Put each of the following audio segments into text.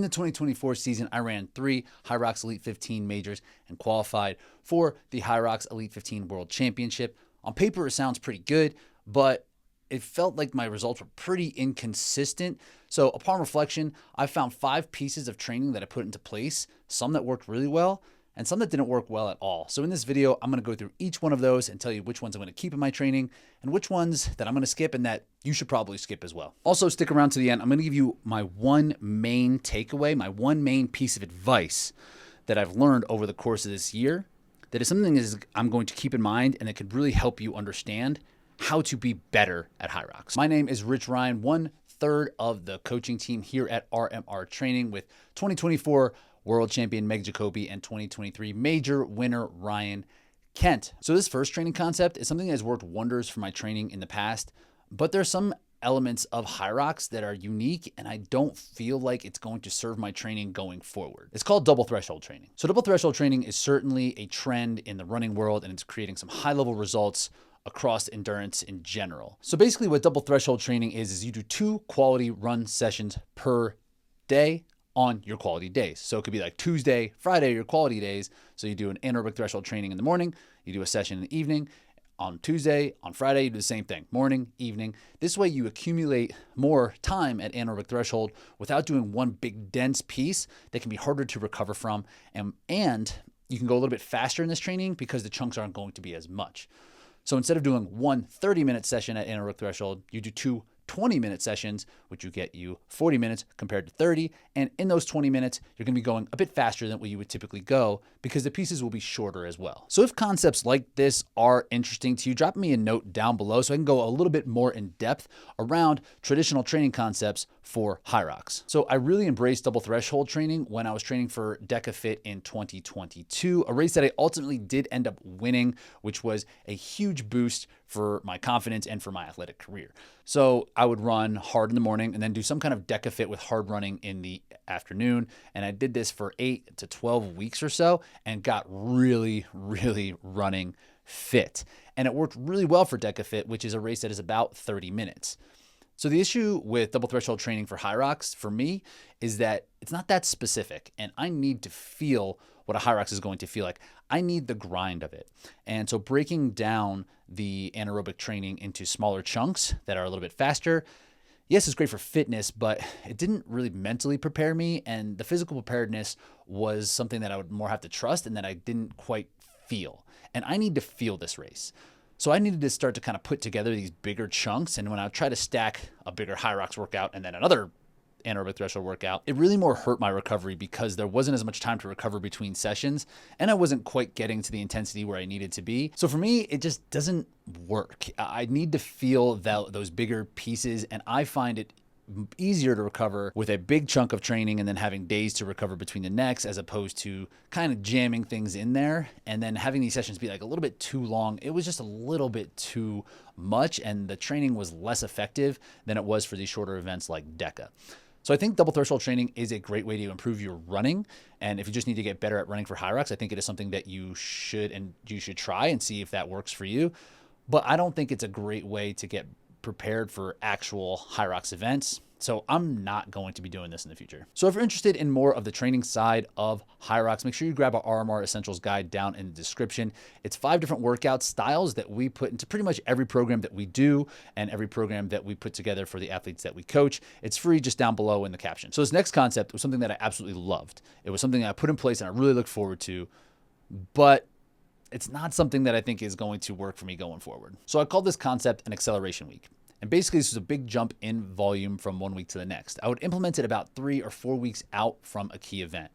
In the 2024 season, I ran 3 HYROX Elite 15 majors and qualified for the HYROX Elite 15 World Championship. On paper, it sounds pretty good, but it felt like my results were pretty inconsistent. So upon reflection, I found 5 pieces of training that I put into place, some that worked really well and some that didn't work well at all. So in this video, I'm gonna go through each one of those and tell you which ones I'm gonna keep in my training and which ones that I'm gonna skip and that you should probably skip as well. Also, stick around to the end. I'm gonna give you my one main takeaway, my one main piece of advice that I've learned over the course of this year that is something that I'm going to keep in mind and that could really help you understand how to be better at HYROX. My name is Rich Ryan, 1/3 of the coaching team here at RMR Training with 2024 World Champion Meg Jacoby and 2023 Major winner Ryan Kent. So this first training concept is something that has worked wonders for my training in the past, but there's some elements of HYROX that are unique and I don't feel like it's going to serve my training going forward. It's called double threshold training. So double threshold training is certainly a trend in the running world and it's creating some high-level results across endurance in general. So basically what double threshold training is you do 2 quality run sessions per day on your quality days. So it could be like Tuesday, Friday, your quality days. So you do an anaerobic threshold training in the morning, you do a session in the evening. On Tuesday, on Friday, you do the same thing, morning, evening. This way you accumulate more time at anaerobic threshold without doing one big dense piece that can be harder to recover from. And you can go a little bit faster in this training because the chunks aren't going to be as much. So instead of doing one 30-minute session at anaerobic threshold, you do 2 20-minute sessions, which will get you 40 minutes compared to 30. And in those 20 minutes, you're going to be going a bit faster than what you would typically go because the pieces will be shorter as well. So if concepts like this are interesting to you, drop me a note down below so I can go a little bit more in depth around traditional training concepts for HYROX. So I really embraced double threshold training when I was training for DecaFit in 2022, a race that I ultimately did end up winning, which was a huge boost for my confidence and for my athletic career. So I would run hard in the morning and then do some kind of DecaFit with hard running in the afternoon. And I did this for 8 to 12 weeks or so and got really, really running fit. And it worked really well for DecaFit, which is a race that is about 30 minutes. So the issue with double threshold training for HYROX for me is that it's not that specific and I need to feel what a HYROX is going to feel like. I need the grind of it. And so breaking down the anaerobic training into smaller chunks that are a little bit faster, yes, it's great for fitness, but it didn't really mentally prepare me. And the physical preparedness was something that I would more have to trust and that I didn't quite feel. And I need to feel this race. So I needed to start to kind of put together these bigger chunks. And when I would try to stack a bigger HYROX workout and then another anaerobic threshold workout, it really more hurt my recovery because there wasn't as much time to recover between sessions and I wasn't quite getting to the intensity where I needed to be. So for me, it just doesn't work. I need to feel those bigger pieces and I find it easier to recover with a big chunk of training and then having days to recover between the next as opposed to kind of jamming things in there and then having these sessions be like a little bit too long. It was just a little bit too much and the training was less effective than it was for these shorter events like DECA. So I think double threshold training is a great way to improve your running. And if you just need to get better at running for HYROX, I think it is something that you should try and see if that works for you. But I don't think it's a great way to get prepared for actual HYROX events. So I'm not going to be doing this in the future. So if you're interested in more of the training side of HYROX, make sure you grab our RMR Essentials guide down in the description. It's 5 different workout styles that we put into pretty much every program that we do and every program that we put together for the athletes that we coach. It's free just down below in the caption. So this next concept was something that I absolutely loved. It was something that I put in place and I really look forward to, but it's not something that I think is going to work for me going forward. So I call this concept an acceleration week. And basically this is a big jump in volume from one week to the next. I would implement it about 3 or 4 weeks out from a key event.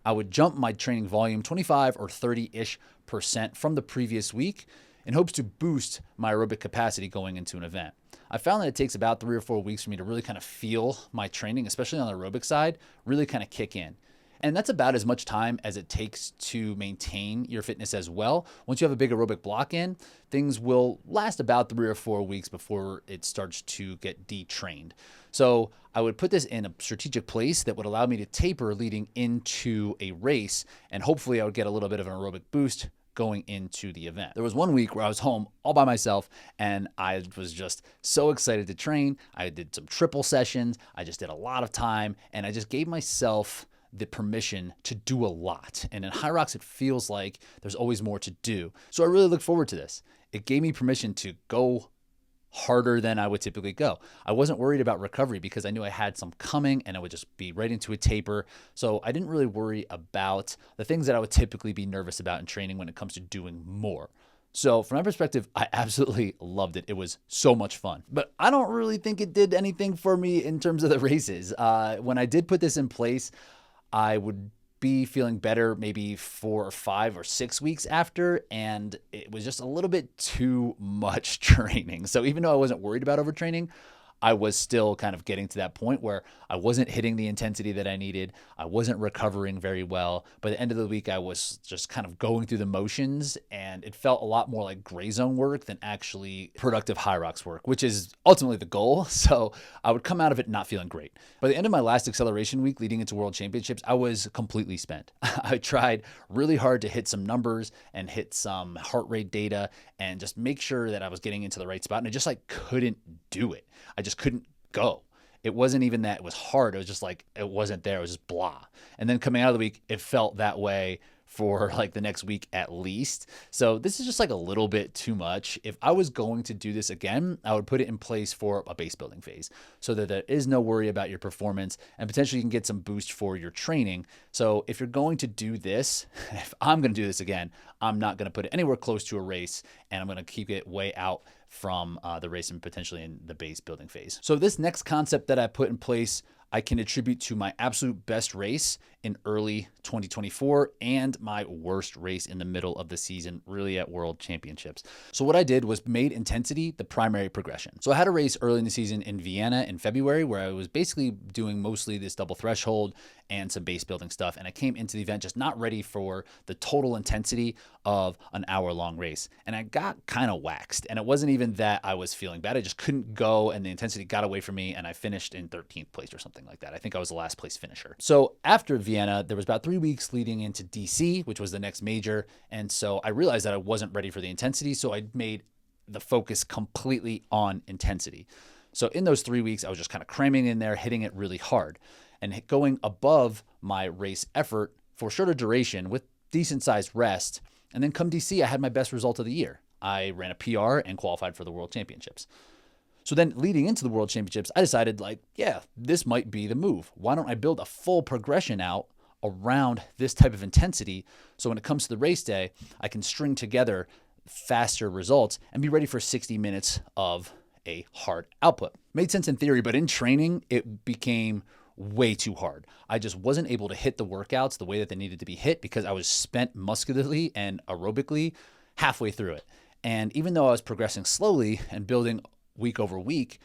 I would jump my training volume 25 or 30-ish% from the previous week in hopes to boost my aerobic capacity going into an event. I found that it takes about 3 or 4 weeks for me to really kind of feel my training, especially on the aerobic side, really kind of kick in. And that's about as much time as it takes to maintain your fitness as well. Once you have a big aerobic block in, things will last about 3 or 4 weeks before it starts to get detrained. So I would put this in a strategic place that would allow me to taper leading into a race. And hopefully I would get a little bit of an aerobic boost going into the event. There was one week where I was home all by myself and I was just so excited to train. I did some triple sessions. I just did a lot of time and I just gave myself the permission to do a lot. And in HYROX, it feels like there's always more to do. So I really look forward to this. It gave me permission to go harder than I would typically go. I wasn't worried about recovery because I knew I had some coming and I would just be right into a taper. So I didn't really worry about the things that I would typically be nervous about in training when it comes to doing more. So from my perspective, I absolutely loved it. It was so much fun, but I don't really think it did anything for me in terms of the races. When I did put this in place, I would be feeling better maybe 4 or 5 or 6 weeks after, and it was just a little bit too much training. So even though I wasn't worried about overtraining, I was still kind of getting to that point where I wasn't hitting the intensity that I needed. I wasn't recovering very well. By the end of the week, I was just kind of going through the motions, and it felt a lot more like gray zone work than actually productive HYROX work, which is ultimately the goal. So I would come out of it not feeling great. By the end of my last acceleration week leading into World Championships, I was completely spent. I tried really hard to hit some numbers and hit some heart rate data and just make sure that I was getting into the right spot. And I just like couldn't do it. I just couldn't go. It wasn't even that it was hard. It was just like, it wasn't there. It was just blah. And then coming out of the week, it felt that way for like the next week at least. So this is just like a little bit too much. If I was going to do this again, I would put it in place for a base building phase so that there is no worry about your performance and potentially you can get some boost for your training. So if you're going to do this, if I'm going to do this again, I'm not going to put it anywhere close to a race and I'm going to keep it way out from the race and potentially in the base building phase. So this next concept that I put in place, I can attribute to my absolute best race in early 2024 and my worst race in the middle of the season, really at World Championships. So what I did was made intensity the primary progression. So I had a race early in the season in Vienna in February where I was basically doing mostly this double threshold and some base building stuff. And I came into the event just not ready for the total intensity of an hour-long race. And I got kind of waxed. And it wasn't even that I was feeling bad. I just couldn't go and the intensity got away from me and I finished in 13th place or something like that. I think I was the last place finisher. So after Vienna, there was about 3 weeks leading into DC, which was the next major. And so I realized that I wasn't ready for the intensity. So I made the focus completely on intensity. So in those 3 weeks, I was just kind of cramming in there, hitting it really hard and going above my race effort for shorter duration with decent sized rest. And then come DC, I had my best result of the year. I ran a PR and qualified for the World Championships. So then leading into the World Championships, I decided like, yeah, this might be the move. Why don't I build a full progression out around this type of intensity? So when it comes to the race day, I can string together faster results and be ready for 60 minutes of a hard output. Made sense in theory, but in training, it became way too hard. I just wasn't able to hit the workouts the way that they needed to be hit because I was spent muscularly and aerobically halfway through it. And even though I was progressing slowly and building week over week,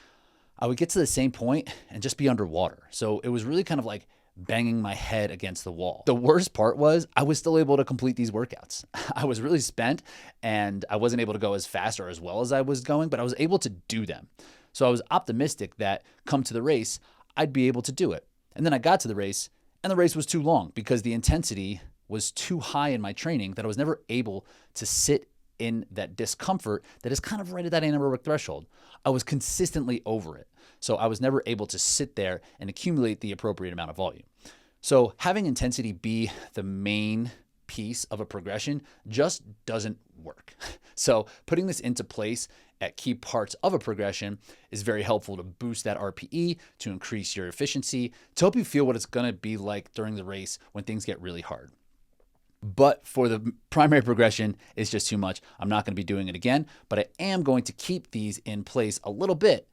I would get to the same point and just be underwater. So it was really kind of like banging my head against the wall. The worst part was I was still able to complete these workouts. I was really spent and I wasn't able to go as fast or as well as I was going, but I was able to do them. So I was optimistic that come to the race, I'd be able to do it. And then I got to the race and the race was too long because the intensity was too high in my training that I was never able to sit in that discomfort that is kind of right at that anaerobic threshold. I was consistently over it. So I was never able to sit there and accumulate the appropriate amount of volume. So having intensity be the main piece of a progression just doesn't work. So putting this into place at key parts of a progression is very helpful to boost that RPE, to increase your efficiency, to help you feel what it's going to be like during the race when things get really hard. But for the primary progression, it's just too much. I'm not going to be doing it again, but I am going to keep these in place a little bit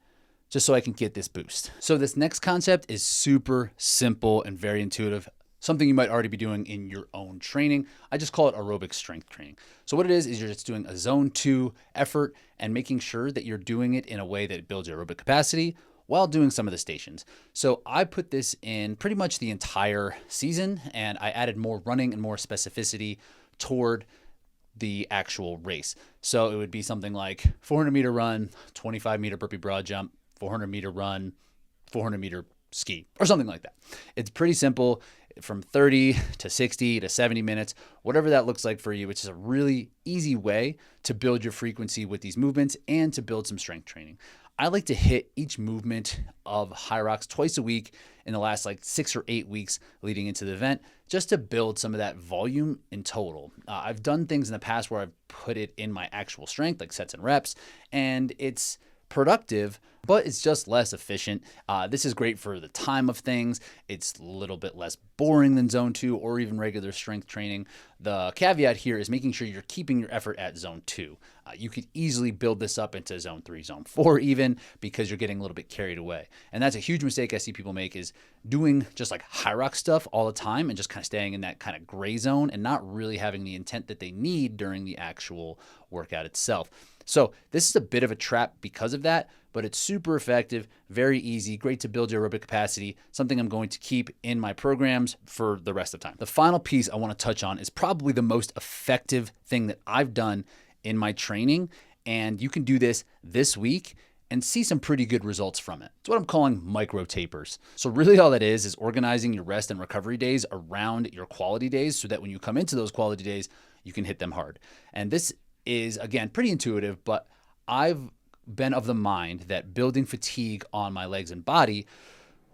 just so I can get this boost. So this next concept is super simple and very intuitive, something you might already be doing in your own training. I just call it aerobic strength training. So what it is you're just doing a zone 2 effort and making sure that you're doing it in a way that builds your aerobic capacity while doing some of the stations. So I put this in pretty much the entire season and I added more running and more specificity toward the actual race. So it would be something like 400 meter run, 25 meter burpee broad jump, 400 meter run, 400 meter ski, or something like that. It's pretty simple. from 30 to 60 to 70 minutes, whatever that looks like for you, which is a really easy way to build your frequency with these movements and to build some strength training. I like to hit each movement of HYROX twice a week in the last like 6 or 8 weeks leading into the event, just to build some of that volume in total. I've done things in the past where I've put it in my actual strength, like sets and reps, and it's productive, but it's just less efficient. This is great for the time of things. It's a little bit less boring than zone 2 or even regular strength training. The caveat here is making sure you're keeping your effort at zone 2. You could easily build this up into zone 3, zone 4 even, because you're getting a little bit carried away. And that's a huge mistake I see people make, is doing just like HYROX stuff all the time and just kind of staying in that kind of gray zone and not really having the intent that they need during the actual workout itself. So this is a bit of a trap because of that, but it's super effective, very easy, great to build your aerobic capacity, something I'm going to keep in my programs for the rest of the time. The final piece I want to touch on is probably the most effective thing that I've done in my training, and you can do this week and see some pretty good results from it. It's what I'm calling micro tapers. So really all that is organizing your rest and recovery days around your quality days so that when you come into those quality days, you can hit them hard. And this is, again, pretty intuitive, but I've been of the mind that building fatigue on my legs and body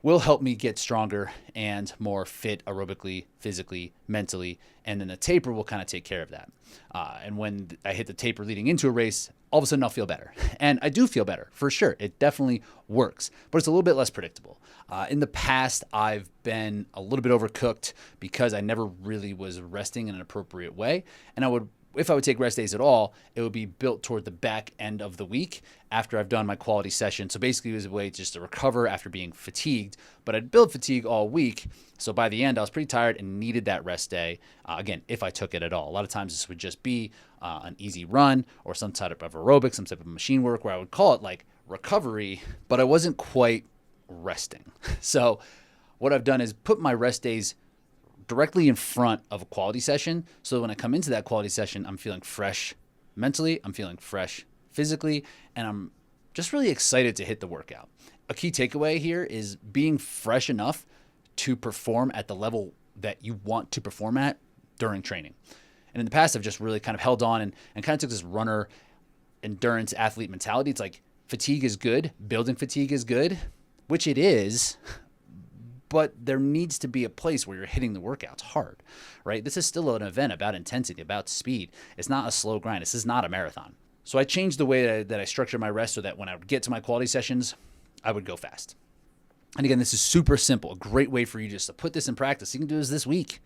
will help me get stronger and more fit aerobically, physically, mentally, and then the taper will kind of take care of that. And when I hit the taper leading into a race, all of a sudden I'll feel better. And I do feel better, for sure. It definitely works, but it's a little bit less predictable. In the past, I've been a little bit overcooked because I never really was resting in an appropriate way, and if I would take rest days at all, it would be built toward the back end of the week after I've done my quality session. So basically it was a way just to recover after being fatigued, but I'd build fatigue all week. So by the end, I was pretty tired and needed that rest day, again, if I took it at all. A lot of times this would just be an easy run or some type of aerobic, some type of machine work where I would call it like recovery, but I wasn't quite resting. So what I've done is put my rest days directly in front of a quality session. So when I come into that quality session, I'm feeling fresh mentally, I'm feeling fresh physically, and I'm just really excited to hit the workout. A key takeaway here is being fresh enough to perform at the level that you want to perform at during training. And in the past, I've just really kind of held on and kind of took this runner endurance athlete mentality. It's like fatigue is good, building fatigue is good, which it is, but there needs to be a place where you're hitting the workouts hard, right? This is still an event about intensity, about speed. It's not a slow grind. This is not a marathon. So I changed the way that I structure my rest so that when I would get to my quality sessions, I would go fast. And again, this is super simple, a great way for you just to put this in practice. You can do this week,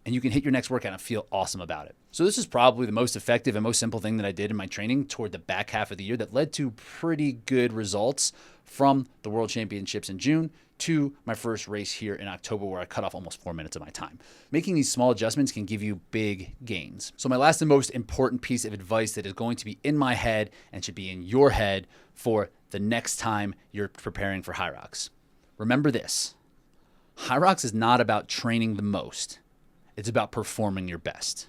and you can hit your next workout and feel awesome about it. So this is probably the most effective and most simple thing that I did in my training toward the back half of the year that led to pretty good results from the World Championships in June to my first race here in October, where I cut off almost 4 minutes of my time. Making these small adjustments can give you big gains. So my last and most important piece of advice that is going to be in my head and should be in your head for the next time you're preparing for HYROX. Remember this: HYROX is not about training the most. It's about performing your best.